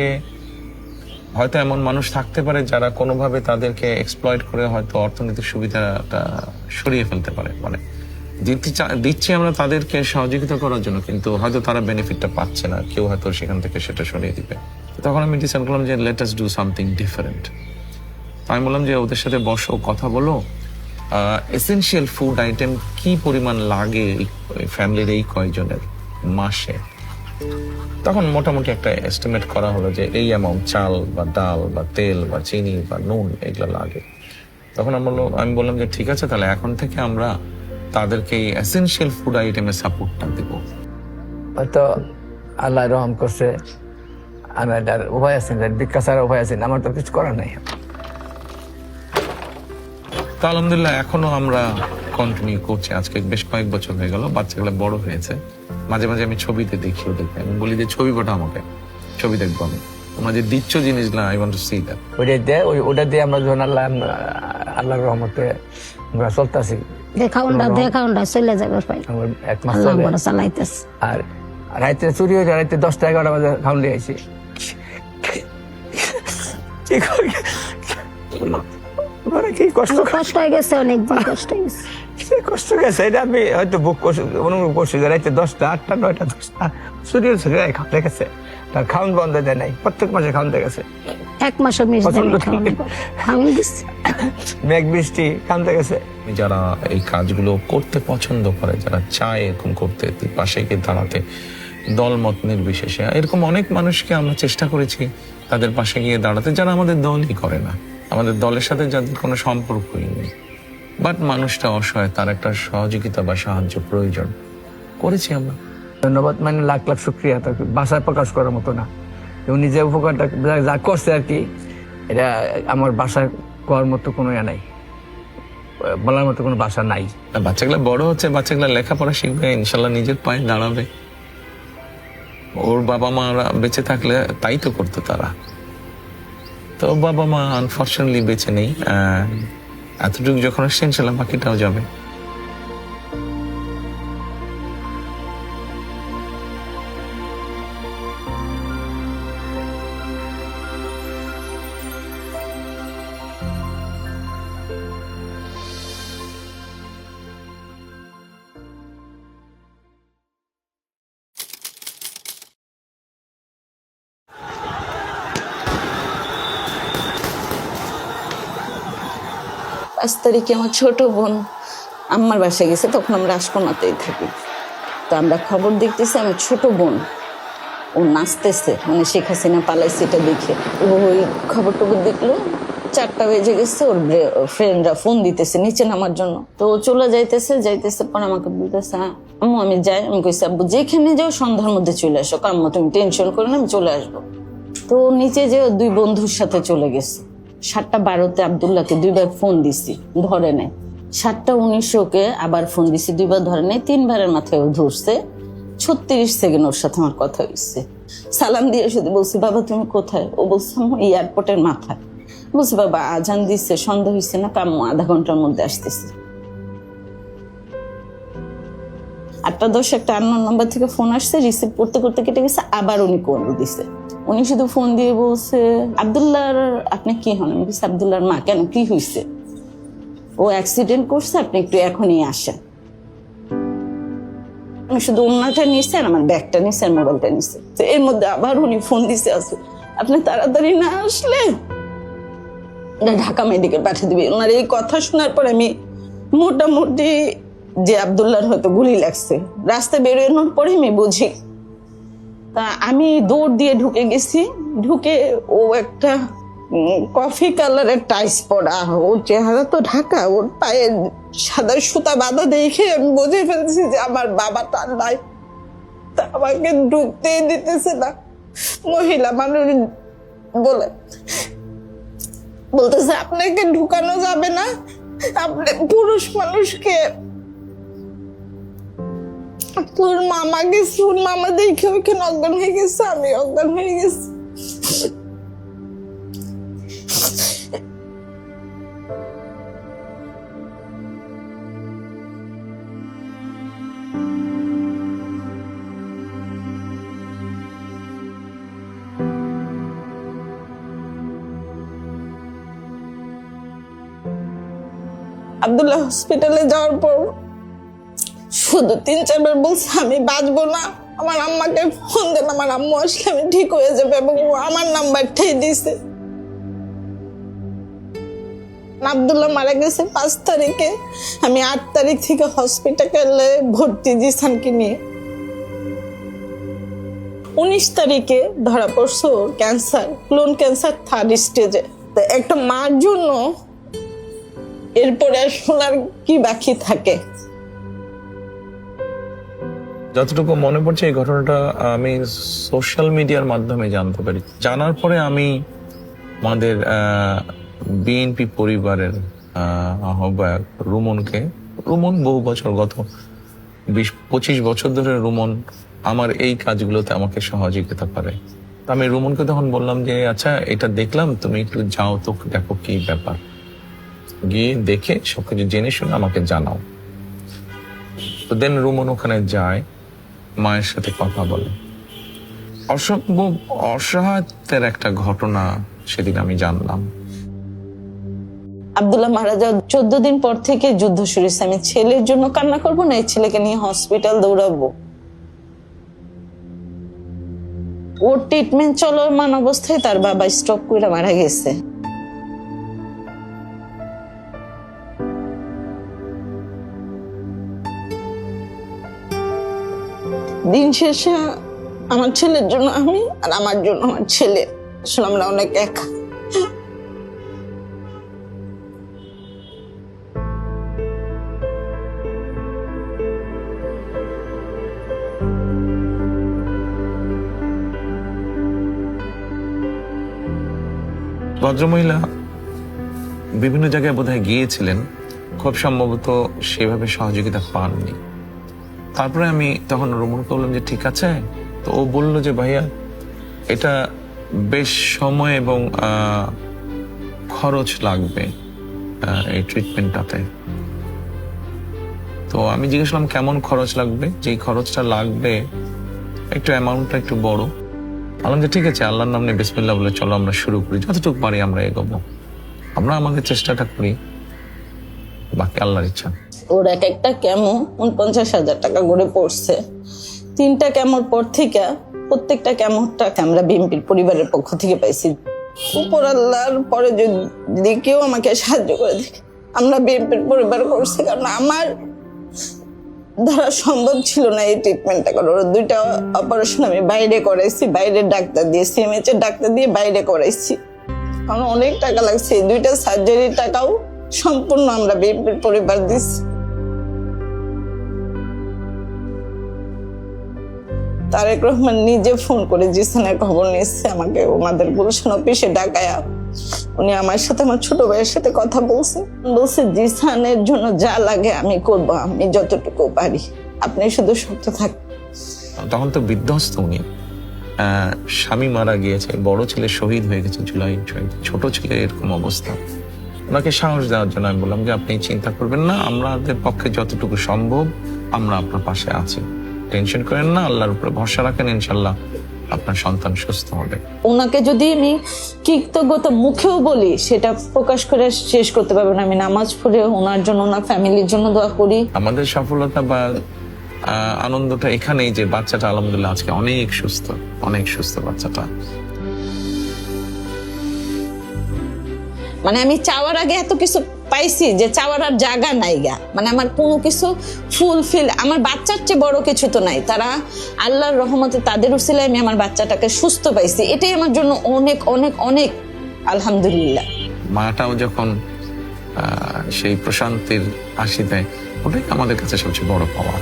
হয়তো এমন মানুষ থাকতে পারে যারা কোনোভাবে তাদেরকে এক্সপ্লয়েট করে হয়তো অর্থনৈতিক সুবিধাটা সরিয়ে ফেলতে পারে। মানে দিচ্ছি আমরা তাদেরকে সহযোগিতা করার জন্য, কিন্তু হয়তো তারা বেনিফিটটা পাচ্ছে না, কেউ হয়তো সেখান থেকে সেটা সরিয়ে দিবে। তখন আমি ডিসাইড করলাম যে let us do something different. আমি বললাম যে ওদের সাথে বসো, কথা বলো, এসেনশিয়াল ফুড আইটেম কি পরিমাণ লাগে ফ্যামিলির এই কয়জনের মাসে। তখন মোটামুটি একটা এস্টিমেট করা হলো যে এই অ্যামাউন্ট চাল বা ডাল বা তেল বা চিনি বা নুন এগুলো লাগে। তখন আমি বললাম যে ঠিক আছে, তাহলে এখন থেকে আমরা তাদেরকে এই এসেনশিয়াল ফুড আইটেমের সাপোর্টটা দেবো। হয়তো আল্লাহ রহম করছে, আমি এটার উপায় আছেন, ভিক্ষা ছাড়া উপায় আছেন, আমার তো কিছু করার নাই। তো আলহামদুলিল্লাহ এখনো আমরা কন্টিনিউ করছি। আজকে বেশ কয়েক বছর হয়ে গেল, বাচ্চাগুলো বড় হয়েছে। মাঝে মাঝে আমি ছবিতে দেখি ওদেরকে, আমি বলি যে ছবি পাঠা আমাকে, ছবি দেখবো আমি, তোমরা যে দিচ্ছ জিনিসগুলো I want to see that. ওটা দিয়ে আমরা যখন আল্লাহর রহমতে আমরা চলতেছি, দেখাউন্ডা চলে যাবে ভাই, আমার 1 মাস আল্লাহ চলে। বড় চালাইতেছে। আর রাইতে চুরি হয়ে যায়, রাইতে 10টা 11টা বাজে খাউন দিয়ে আইছি। কি কষ্ট কষ্ট হয়ে গেছে, অনেকদিন কষ্ট হয়ে গেছে। কষ্ট গেছে, এটা আমি হয়তো বুক করছি, অনুভব করছি যে রাইতে 10টা 8টা 9টা 10টা চুরি হয়েছে, খাওয়া গেছে, তার খাউন বন্ধ দেয় নাই, প্রত্যেক মাসে খাউন গেছে। 1 মাসও মিস প্রচন্ড খাওয়ান দিচ্ছে, মেঘ বৃষ্টি খাওয়াতে গেছে। যারা এই কাজগুলো করতে পছন্দ করে, যারা চায় এরকম করতে, পাশে গিয়ে দাঁড়াতে, দলমত নির্বিশেষে, এরকম অনেক মানুষকে আমরা চেষ্টা করেছি তাদের পাশে গিয়ে দাঁড়াতে, যারা আমাদের দলই করে না, আমাদের দলের সাথে যাদের কোনো সম্পর্কই নেই, বাট মানুষটা অসহায়, তার একটা সহযোগিতা বা সাহায্য প্রয়োজন, করেছি আমরা। ধন্যবাদ, মানে লাখ লাখ শুক্রিয়া, তাকে ভাষায় প্রকাশ করার মতো না। উনি যে উপকারটা যা করছে আর কি, এটা আমার ভাষায় করার মতো কোনো নাই, বলার মতো কোনো ভাষা নাই। বাচ্চাগুলো বড় হচ্ছে, বাচ্চাগুলো লেখাপড়া শিখবে, ইনশাল্লাহ নিজের পায়ে দাঁড়াবে। ওর বাবা মারা বেঁচে থাকলে তাই তো করতো তারা, তো বাবা মা আনফর্চুনেটলি বেঁচে নেই। এতটুকু যখন আসছে ইনশাল্লাহ বাকিটাও যাবে। পাঁচ তারিখে আমার ছোট বোন আম্মার বাসায় গেছে, তখন আমরা আশকোনাতেই থাকি। তো আমরা খবর দেখতেছি আমার ছোট বোন ও নাচতেছে, মানে শেখ হাসিনা পালাইছে, এটা দেখে ও ওই খবর টবর দেখলো। 4টা বেজে গেছে, ওর ফ্রেন্ডরা ফোন দিতেছে নিচে নামার জন্য। তো ও চলে যাইতেছে পর আমাকে বলতেছে আম্মু আমি যাই। আমি কইছি আব্বু যেখানে যাও সন্ধ্যার মধ্যে চলে আসো, আম্মু তুমি টেনশন করো না, আমি চলে আসবো। তো নিচে যে 2 বন্ধুর সাথে চলে গেছে। 7:12 আব্দুল্লাহকে 2বার ফোন দিছি, ধরে নেয়। 7:19 আবার ফোন দিছি, 2বার ধরে নেয়। 3বারের মাথায় ও ধরছে। 36 সেকেন্ড ওর সাথে আমার কথা হয়েছে। সালাম দিয়ে শুধু বলছি বাবা তুমি কোথায়? ও বলছে এয়ারপোর্টের মাথায়। বলছি বাবা আজান দিচ্ছে, সন্ধ্যা হয়েছে না, কাম্মু আধা ঘন্টার মধ্যে আসতেছে। 8:10 একটা আননোন নাম্বার থেকে ফোন আসছে, রিসিভ করতে করতে কেটে গেছে। আবার উনি কল দিছে। উনি শুধু ফোন দিয়ে বলছে আব্দুল্লাহর আপনি কি হন? আমি বলছি আব্দুল্লাহর মা। কেন, কি হয়েছে? ও অ্যাক্সিডেন্ট করছে, আপনি একটু এখনই আসেন। আমি শুধু ওনাটা নিয়েছি আর আমার ব্যাগটা নিয়েছি আর মোবাইলটা নিয়েছি। তো এর মধ্যে আবার উনি ফোন দিছে, আছে আপনি তাড়াতাড়ি না আসলে ঢাকা মেডিকেল পাঠিয়ে দিবি। ওনার এই কথা শোনার পর আমি মোটামুটি যে আব্দুল্লাহর হয়তো গুলি লাগছে, রাস্তায় বেরোনোর পরে আমি বুঝি। তা আমি দৌড় দিয়ে ঢুকে গেছি। ঢুকে ও একটা কফি কালারের টাইস পরা, ওর চেহারা তো ঢাকা, ওর পায়ে সাদা সুতা বাঁধা দেখে আমি বুঝে ফেলছি যে আমার বাবা তার নাই। তা আমাকে ঢুকতেই দিতেছে না। মহিলা মানুষ বলতেছে আপনাকে ঢুকানো যাবে না, আপনি পুরুষ মানুষকে। তোর মামা গেছে, ওর মামা দেখে ওইখানে অজ্ঞান হয়ে গেছে, আমি অজ্ঞান হয়ে গেছি। আব্দুল্লাহ হসপিটালে যাওয়ার পর শুধু 3-4 বার বলছে আমি বাঁচবো না, আমার আম্মাকে ফোন দেন, আমার আম্মু আসলে আমি ঠিক হয়ে যাবে, এবং ও আমার নাম্বারটাই দিছে। আব্দুল্লাহ মারা গেছে 5 তারিখে, আমি 8 তারিখ থেকে হসপিটালে ভর্তি জিসানকে নিয়ে। 19 তারিখে ধরা পড়ছে ক্যান্সার, ক্লোন ক্যান্সার 3rd স্টেজে। তো একটা মার জন্য এরপরে শোনার কি বাকি থাকে? যতটুকু মনে পড়ছে এই ঘটনাটা আমি সোশ্যাল মিডিয়ার মাধ্যমে জানতে পারি। জানার পরে আমি আমাদের বিএনপি পরিবারের আহ্বায়ক রুমন বহু বছর, গত 20-25 বছর ধরে রুমন আমার এই কাজগুলোতে আমাকে সহযোগিতা করে। আমি রুমনকে তখন বললাম যে আচ্ছা এটা দেখলাম, তুমি একটু যাও তো, দেখো কি ব্যাপার, গিয়ে দেখে সবকিছু জেনে শুনে আমাকে জানাও। তো দেন রুমন ওখানে যায়, মায়ের সাথে কথা বলে। অসম্ভব অসহায়ত্বের একটা ঘটনা সেদিন আমি জানলাম। আব্দুল্লাহ মারা যাওয়ার 14 দিন পর থেকে যুদ্ধ শুরু হয়েছে। আমি ছেলের জন্য কান্না করবো না, এই ছেলেকে নিয়ে হসপিটাল দৌড়াবো। ওর ট্রিটমেন্ট চলমান অবস্থায় তার বাবা স্ট্রোক করে মারা গেছে। দিন শেষে আমার ছেলের জন্য আমি, আর আমার জন্য আমার ছেলে, আসলে আমরা অনেক একা। ভদ্রমহিলা বিভিন্ন জায়গায় বোধহয় গিয়েছিলেন, খুব সম্ভবত সেভাবে সহযোগিতা পাননি। তারপরে আমি তখন রুমনকে বললাম যে ঠিক আছে। তো ও বলল যে ভাইয়া এটা বেশ সময় এবং খরচ লাগবে এই ট্রিটমেন্টটাতে। তো আমি জিজ্ঞেস করলাম কেমন খরচ লাগবে, যেই খরচটা লাগবে একটু অ্যামাউন্টটা একটু বড়। বললাম যে ঠিক আছে, আল্লাহর নাম নিয়ে বিসমিল্লাহ বলে চলো আমরা শুরু করি, যতটুকু পারি আমরা এগোবো, আমরা আমাদের চেষ্টাটা করি, বাকি আল্লাহর ইচ্ছা। ওর একটা কেমো 49,000 টাকা করে পড়ছে। 3টা কেমোর পর থেকে প্রত্যেকটা কেমোর টাকা আমরা বিএনপির পরিবারের পক্ষ থেকে পাইছি। উপর আল্লাহর পরে যদি কেউ আমাকে সাহায্য করে দেখে, আমরা বিএনপির পরিবার করছি, কারণ আমার ধরা সম্ভব ছিল না এই ট্রিটমেন্টটা করার। 2টা অপারেশন আমি বাইরে করাইছি, বাইরে ডাক্তার দিয়ে, সিএমএইচ এর ডাক্তার দিয়ে বাইরে করাইছি, কারণ অনেক টাকা লাগছে। এই 2টা সার্জারির টাকাও সম্পূর্ণ আমরা বিএনপির পরিবার দিচ্ছি। তারেক রহমান নিজে ফোন করে জিসানের খবর নিচ্ছে আমাকে, ওনাদের গুলশান অফিসে ডাকায়া উনি আমার সাথে, আমার ছোট ভাইয়ের সাথে কথা বলছে জিসানের জন্য যা লাগে আমি করব, আমি যতটুকু পারি, আপনি শুধু শক্ত থাক। তখন তো বিধ্বস্ত উনি, স্বামী মারা গিয়েছে, বড় ছেলে শহীদ হয়ে গেছে জুলাই, ছোট ছেলে এরকম অবস্থা। ওনাকে সাহস দেওয়ার জন্য আমি বললাম যে আপনি চিন্তা করবেন না, আমাদের পক্ষে যতটুকু সম্ভব আমরা আপনার পাশে আছি, টেনশন করেন না, আল্লাহর উপরে ভরসা রাখেন, ইনশাল্লাহ আপনার সন্তান সুস্থ হবে। ওনাকে যদি আমি কৃতজ্ঞতা মুখেও বলি সেটা প্রকাশ করে শেষ করতে পারবো না। আমি নামাজ পড়ে ওনার জন্য, ওনার ফ্যামিলির জন্য দোয়া করি। আমাদের সফলতা বা আনন্দটা এখানেই যে বাচ্চাটা আলহামদুলিল্লাহ আজকে অনেক সুস্থ, অনেক সুস্থ বাচ্চাটা। মানে আমি চাওয়ার আগে এত কিছু পাইছি যে চাওয়ার আর জায়গা নাই গা, মানে আমার কোনো কিছু ফুলফিল, আমার বাচ্চার চেয়ে বড় কিছু তো নাই। তারা আল্লাহর রহমতে তাদের উসিলায় আমি আমার বাচ্চাটাকে সুস্থ পাইছি, এটাই আমার জন্য অনেক অনেক অনেক আলহামদুলিল্লাহ। মাটাও যখন সেই প্রশান্তির হাসি দেয়, ওটাই আমাদের কাছে সবচেয়ে বড় পাওয়া।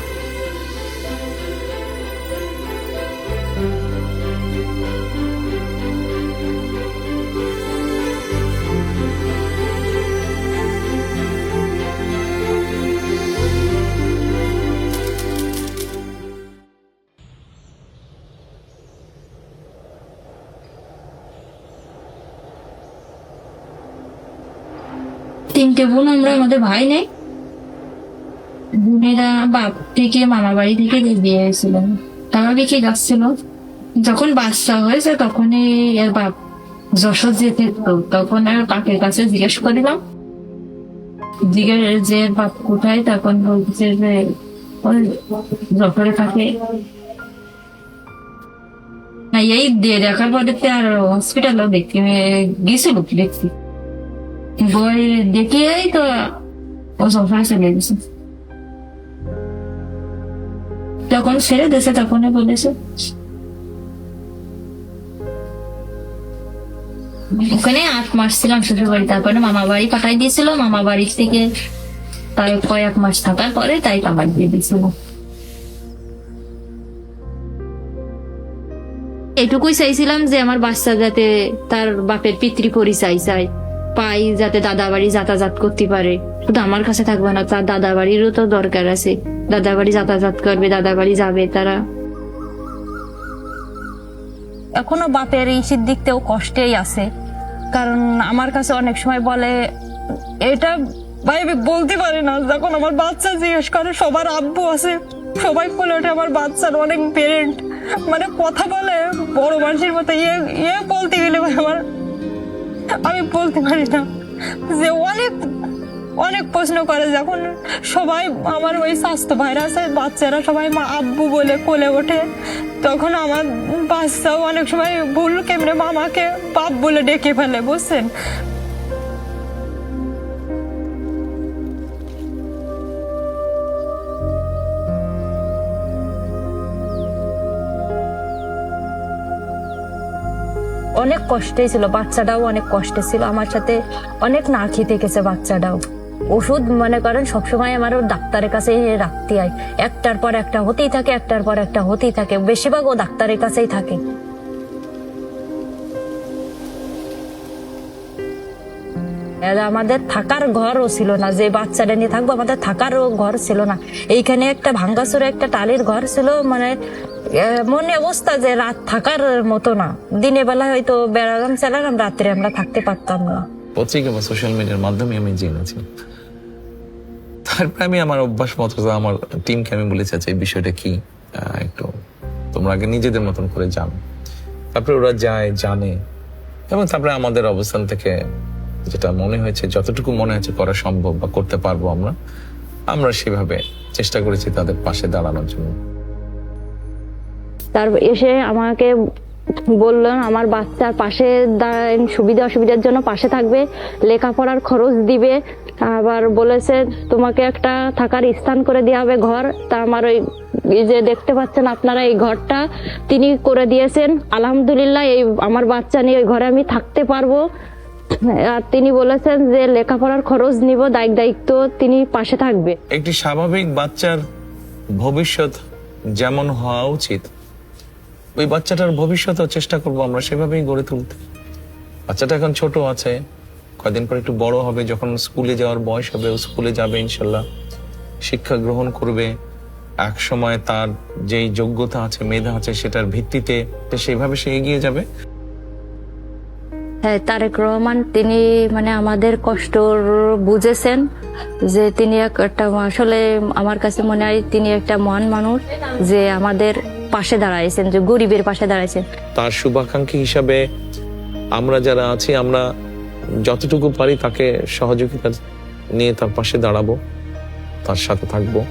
তিনটে বোন আমরা, আমাদের ভাই নেই। বোনেরা বাপ থেকে মামা বাড়ি থেকে বিয়ে হয়েছিলেন, তারা রেখে যাচ্ছিল। যখন বাচ্চা হয়েছে তখনই এর বাপ যশোর যেতে, তখন আর বাপের কাছে জিজ্ঞেস করিলাম, যে বাপ কোথায়, তখন বলছে যে যশোরে থাকে। এই দেখার পরে আর হসপিটালও দেখতে গেছিল, দেখছি বই দেখিয়েই তো ও সফরে চলে গেছে। যখন ছেড়ে দিয়েছে তখনই বলেছে। ওখানে 8 মাস ছিলাম শ্বশুর বাড়ি, তারপরে মামা বাড়ি পাঠাই দিয়েছিল। মামা বাড়ি থেকে তাই কয়েক মাস থাকার পরে তাই কামাই দিয়ে দিয়েছিল। এটুকুই চাইছিলাম যে আমার বাচ্চা যাতে তার বাপের পিতৃ পরিচয় চাই পাই, যাতে দাদা বাড়ি যাতায়াত করতে পারে। শুধু আমার কাছে থাকবে না, তার দাদা বাড়িরও তো দরকার আছে। দাদা বাড়ি যাতায়াত করবে, দাদা বাড়ি যাবে তারা। এখনো বাপের এই দিক থেকেও কষ্টেই আছে, কারণ আমার কাছে অনেক সময় বলে এটা ভাই আমি বলতে পারি না। যখন আমার বাচ্চা জিজ্ঞেস করে সবার আব্বু আছে, সবাই বলে ওঠে আমার বাচ্চার অনেক পেরেন্ট, মানে কথা বলে বড় মানুষের মতো ইয়ে বলতে গেলে আমি বলতে পারি না। যে অনেক অনেক প্রশ্ন করে, যখন সবাই আমার ওই স্বাস্থ্য ভাইরা আছে বাচ্চারা সবাই মা আব্বু বলে কোলে ওঠে, তখন আমার বাচ্চাও অনেক সময় ভুল কেমনে মামাকে বাপ বলে ডেকে ফেলে, বুঝছেন। অনেক কষ্টে ছিল, বাচ্চাটাও অনেক কষ্টে ছিল, আমার সাথে অনেক না খেতে গেছে বাচ্চাটাও। ওষুধ মনে করেন সবসময় আমার ডাক্তারের কাছে রাখতে হয়, একটার পর একটা হতেই থাকে, একটার পর একটা হতেই থাকে, বেশিরভাগ ও ডাক্তারের কাছেই থাকে। আমাদের থাকার ঘরও ছিল না, যে বাচ্চাটা নিয়ে থাকবো আমাদের থাকারও ঘর ছিল না। এইখানে একটা ভাঙ্গাচুরে একটা টালির ঘর ছিল, মানে মনে অবস্থা যে রাত থাকার মতো না। দিনের বেলা হয়তো বেড়ালাম চালালাম, রাত্রে আমরা থাকতে পারতাম না। পত্রিকা বা সোশ্যাল মিডিয়ার মাধ্যমে আমি জেনেছি। তারপরে আমি আমার অভ্যাস মতো আমার টিমকে আমি বলেছি আচ্ছা এই বিষয়টা কি, একটু তোমরা আগে নিজেদের মতন করে জানো। তারপরে ওরা যায় জানে, এবং তারপরে আমাদের অবস্থান থেকে যেটা মনে হয়েছে, যতটুকু মনে হয়েছে করা সম্ভব বা করতে পারবো আমরা সেভাবে চেষ্টা করেছি তাদের পাশে দাঁড়ানোর জন্য। তার এসে আমাকে বললেন আমার বাচ্চার পাশে সুবিধা অসুবিধার জন্য পাশে থাকবে, লেখাপড়ার খরচ দিবে, আবার বলেছে তোমাকে একটা থাকার স্থান করে দেওয়া হবে ঘর। তা আমার ওই যে দেখতে পাচ্ছেন আপনারা এই ঘরটা তিনি করে দিয়েছেন, আলহামদুলিল্লাহ। এই আমার বাচ্চা নিয়ে ওই ঘরে আমি থাকতে পারবো। আর তিনি বলেছেন যে লেখাপড়ার খরচ নিব, দায়িত্ব তিনি পাশে থাকবে। একটি স্বাভাবিক বাচ্চার ভবিষ্যৎ যেমন হওয়া উচিত, ওই বাচ্চাটার ভবিষ্যতেও চেষ্টা করবো আমরা সেভাবেই গড়ে তুলতে। বাচ্চাটা এখন ছোট আছে, কয়দিন পর একটু বড় হবে, যখন স্কুলে যাওয়ার বয়স হবে ও স্কুলে যাবে ইনশাল্লাহ, শিক্ষা গ্রহণ করবে। এক সময় তার যেই যোগ্যতা আছে, মেধা আছে, সেটার ভিত্তিতে সেইভাবে সে এগিয়ে যাবে। হ্যাঁ, তারেক রহমান তিনি মানে আমাদের কষ্ট বুঝেছেন, যে তিনি একটা আসলে আমার কাছে মনে হয় তিনি একটা মহান মানুষ, যে আমাদের পাশে দাঁড়াইছেন, যে গরিবের পাশে দাঁড়াইছেন। তার শুভাকাঙ্ক্ষী হিসাবে আমরা যারা আছি, আমরা যতটুকু পারি তাকে সহযোগিতা নিয়ে তার পাশে দাঁড়াবো, তার সাথে থাকবো।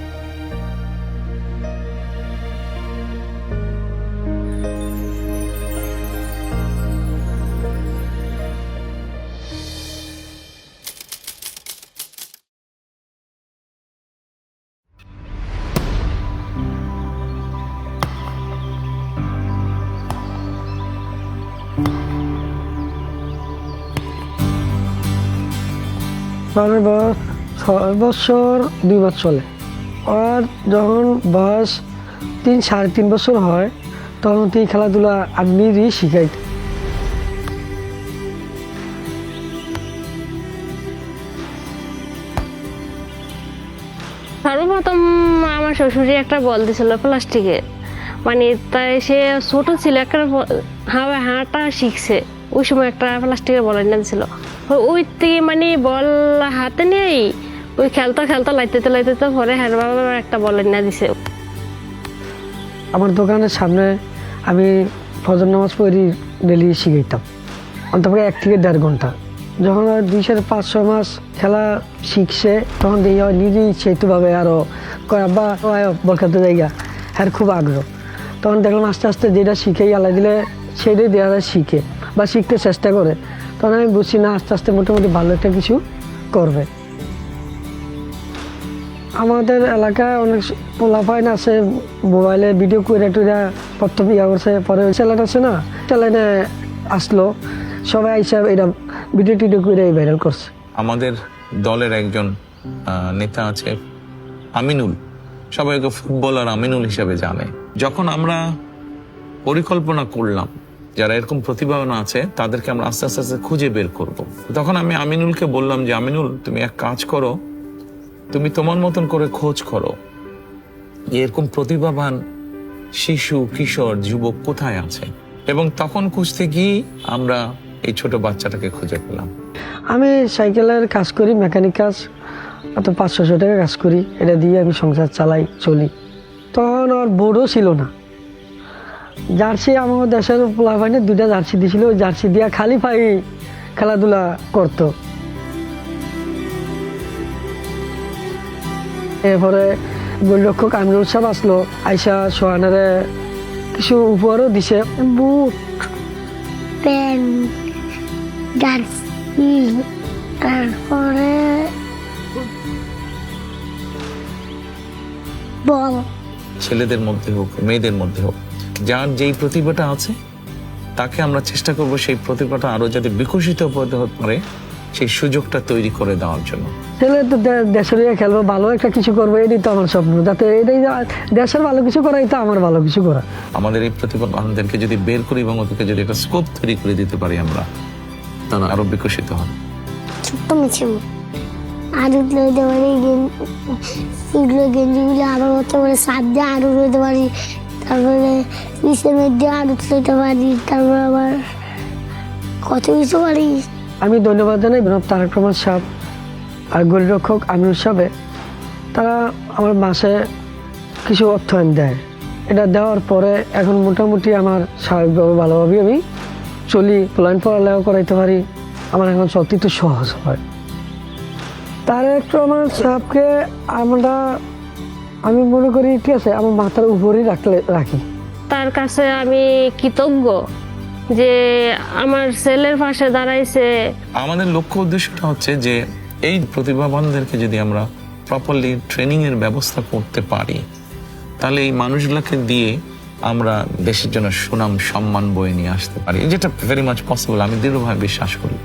আমার বয়স 6 বছর 2 মাস চলে। আর যখন বয়স 3-3.5 বছর হয়, তখন তিনি খেলাধুলা আমি নিজেই শিখাই। সর্বপ্রথম আমার শ্বশুরই একটা বল দিয়েছিল প্লাস্টিকের, মানে তাই সে ছোট ছিল, একটা হাঁটা শিখছে, ওই সময় একটা প্লাস্টিকের বল এনে দিয়েছিল। ওই থেকে মানে বল হাতে নেই, ওই খেলতে লাইতে পরে হ্যাঁ বাবা একটা বল এনে দিছে। আমার দোকানের সামনে আমি ফজর নামাজ পড়ি, ডেলি শিখাইতাম অন্তত 1 থেকে 1.5 ঘন্টা। যখন 2-5-6 মাস খেলা শিখছে, তখন দেখি নিজেই ইচ্ছাইতভাবে আরও বা বল খেলতে জায়গা হ্যাঁ খুব আগ্রহ। তখন দেখলাম আস্তে আস্তে যেটা শিখেই আলাই দিলে সেটাই দেখা যায় শিখে বা শিখতে চেষ্টা করে। তখন আমি বুঝছি না আস্তে আস্তে মোটামুটি ভালো একটা কিছু করবে। আমাদের এলাকায় অনেক পোলাপাইন আছে, মোবাইলে ভিডিও করে টুইরা প্রথম ইয়া করছে, পরে চ্যানেল আছে না, চ্যানেলে আসলো, সবাই হিসাব এটা ভিডিও টিডিও করে ভাইরাল করছে। আমাদের দলের একজন নেতা আছে আমিনুল, সবাইকে ফুটবলার আমিনুল হিসাবে জানে। যখন আমরা পরিকল্পনা করলাম যারা এরকম প্রতিভাবান আছে তাদেরকে আমরা আস্তে আস্তে আস্তে খুঁজে বের করব, তখন আমি আমিনুলকে বললাম যে আমিনুল, তুমি এক কাজ করো, তুমি তোমার মতন করে খোঁজ করো এরকম প্রতিভাবান শিশু, কিশোর, যুবক কোথায় আছে। এবং তখন খুঁজতে গিয়ে আমরা এই ছোট বাচ্চাটাকে খুঁজে পেলাম। আমি সাইকেলের কাজ করি, মেকানিক কাজ, অত 500 টাকা কাজ করি, এটা দিয়ে আমি সংসার চালাই, চলি। তখন আর বোর্ডও ছিল না, জার্সি আমার দেশের পোলাপাইনে 2টা জার্সি দিয়েছিল, ওই জার্সি দিয়া খালি পাই খেলাধুলা করতো। এরপরে গোলরক্ষক আমিনুল সাহেব আসলো, আইসা সোহানারে কিছু উপহারও দিছে, বুট, পেন, জার্সি, তারপরে বল। ছেলেদের মধ্যে হোক, মেয়েদের মধ্যে হোক, যার যেই প্রতিভাটা আছে তাকে আমরা চেষ্টা করব সেই প্রতিভাটা আরো যাতে বিকশিত হতে পারে সেই সুযোগটা তৈরি করে দেওয়ার জন্য। ছেলে তো দেশের হয়ে খেলবো, ভালো একটা কিছু করবো, এটাই তো আমার স্বপ্ন, যাতে এটাই দেশের ভালো কিছু করা, এটা আমার ভালো কিছু করা। আমাদের এই প্রতিভাবানদেরকে যদি বের করি এবং ওদেরকে যদি একটা স্কোপ তৈরি করে দিতে পারি আমরা, তারা আরো বিকশিত হয়। ছোট্ট মিছে আরো লইতে পারি, এগুলো গেঞ্জিগুলো আরো হতে পারে, সাত দিয়ে আরো লইতে পারি, তারপরে নিচে দিয়ে আরো লইতে পারি, তারপরে আবার কত কিছু পারি। আমি ধন্যবাদ জানাই জনাব তারেক রহমান সাহেব আর গোলরক্ষক আমিনুল সাহেব, তারা আমার মাসে কিছু অর্থায়ন দেয়। এটা দেওয়ার পরে এখন মোটামুটি আমার স্বাভাবিকভাবে ভালোভাবে আমি চলি, প্ল্যান পড়ালেখা করাইতে পারি, আমার এখন চলতে একটু সহজ হয়। তারেক রহমান সাহেবকে আমি মনে করি ঠিক আছে আমার মাথার উপরেই রাখি। তার কাছে আমি কৃতজ্ঞ যে আমার ছেলের পাশে দাঁড়াইছে। আমাদের লক্ষ্য উদ্দেশ্যটা হচ্ছে যে এই প্রতিভাবানদেরকে যদি আমরা প্রপারলি ট্রেনিং এর ব্যবস্থা করতে পারি, তাহলে এই মানুষগুলোকে দিয়ে আমরা দেশের জন্য সুনাম সম্মান বয়ে নিয়ে আসতে পারি, যেটা ভেরি মাচ পসিবল, আমি দৃঢ়ভাবে বিশ্বাস করি।